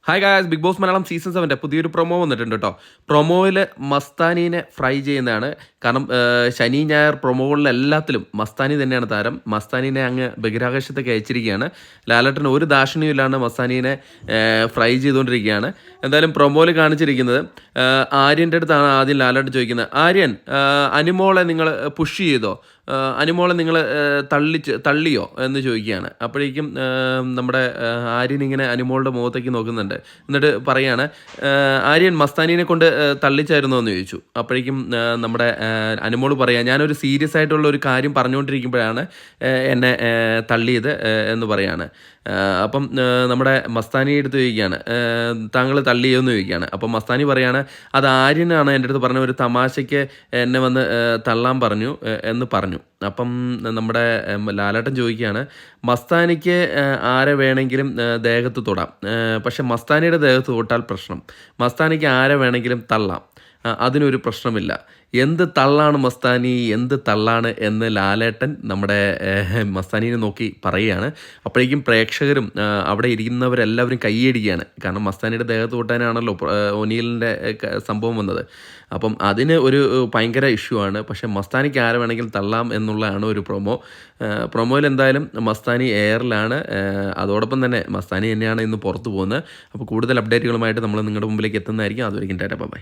Hi guys, Bigg Boss Malayalam season 7 പുതിയൊരു promo വന്നിട്ടുണ്ട് കേട്ടോ. പ്രൊമോയിൽ മസ്താനീനെ ഫ്രൈ ചെയ്യുന്നതാണ്. കാരണം ശനി ഞായർ പ്രൊമോകളിൽ എല്ലാത്തിലും മസ്താനി തന്നെയാണ് താരം. മസ്താനീനെ അങ്ങ് ബഹിരാകാശത്തേക്ക് അയച്ചിരിക്കുകയാണ്. ലാലേട്ടൻ ഒരു ദാക്ഷിണ്യമില്ലാണ്ട് മസ്താനീനെ ഫ്രൈ ചെയ്തുകൊണ്ടിരിക്കുകയാണ്. എന്തായാലും പ്രൊമോയിൽ കാണിച്ചിരിക്കുന്നത് ആര്യൻ്റെ അടുത്താണ് ആദ്യം ലാലേട്ടൻ ചോദിക്കുന്നത്. ആര്യൻ, അനിമോളെ നിങ്ങൾ പുഷ് ചെയ്തോ, അനിമോളെ നിങ്ങൾ തള്ളിയോ എന്ന് ചോദിക്കുകയാണ്. അപ്പോഴേക്കും നമ്മുടെ ആര്യൻ ഇങ്ങനെ അനിമോളുടെ മുഖത്തേക്ക് നോക്കുന്നുണ്ട്. എന്നിട്ട് പറയാണ്, ആര്യൻ മസ്താനീനെ കൊണ്ട് തള്ളിച്ചായിരുന്നോ എന്ന് ചോദിച്ചു. അപ്പോഴേക്കും നമ്മുടെ അനിമോൾ പറയാം, ഞാനൊരു സീരിയസ് ആയിട്ടുള്ള ഒരു കാര്യം പറഞ്ഞുകൊണ്ടിരിക്കുമ്പോഴാണ് എന്നെ തള്ളിയത് എന്ന് പറയാണ്. അപ്പം നമ്മുടെ മസ്താനി എടുത്ത് ചോദിക്കുകയാണ്, താങ്കൾ തള്ളിയോ എന്ന് ചോദിക്കുകയാണ്. അപ്പം മസ്താനി പറയാണ്, അത് ആര്യനാണ് എൻ്റെ അടുത്ത് പറഞ്ഞ, ഒരു തമാശയ്ക്ക് എന്നെ വന്ന് തള്ളാൻ പറഞ്ഞു എന്ന് പറഞ്ഞു. അപ്പം നമ്മുടെ ലാലേട്ടൻ ചോദിക്കുകയാണ്, മസ്താനിക്ക് ആരെ വേണമെങ്കിലും ദേഹത്ത് തൊടാം, പക്ഷെ മസ്താനിയുടെ ദേഹത്ത് തൊട്ടാൽ പ്രശ്നം. മസ്താനിക്ക് ആരെ വേണമെങ്കിലും തള്ളാം, അതിനൊരു പ്രശ്നമില്ല. എന്ത് തള്ളാണ് മസ്താനി, എന്ത് തള്ളാണ് എന്ന് ലാലേട്ടൻ നമ്മുടെ മസ്താനീനെ നോക്കി പറയുകയാണ്. അപ്പോഴേക്കും പ്രേക്ഷകരും അവിടെ ഇരിക്കുന്നവരെല്ലാവരും കൈയടിക്കുകയാണ്. കാരണം മസ്താനിയുടെ ദേഹത്ത് തൊട്ടാനാണല്ലോ ഒനീലിൻ്റെ സംഭവം വന്നത്. അപ്പം അതിന് ഒരു ഭയങ്കര ഇഷ്യൂ ആണ്. പക്ഷേ മസ്താനിക്ക് ആരെ വേണമെങ്കിലും തള്ളാം എന്നുള്ളതാണ് ഒരു പ്രൊമോയിൽ എന്തായാലും മസ്താനി എയറിലാണ്. അതോടൊപ്പം തന്നെ മസ്താനി തന്നെയാണ് ഇന്ന് പുറത്തു പോകുന്നത്. അപ്പോൾ കൂടുതൽ അപ്ഡേറ്റുകളുമായിട്ട് നമ്മൾ നിങ്ങളുടെ മുമ്പിലേക്ക് എത്തുന്നതായിരിക്കും. അതുവരെയും ടാറ്റാ ബൈ.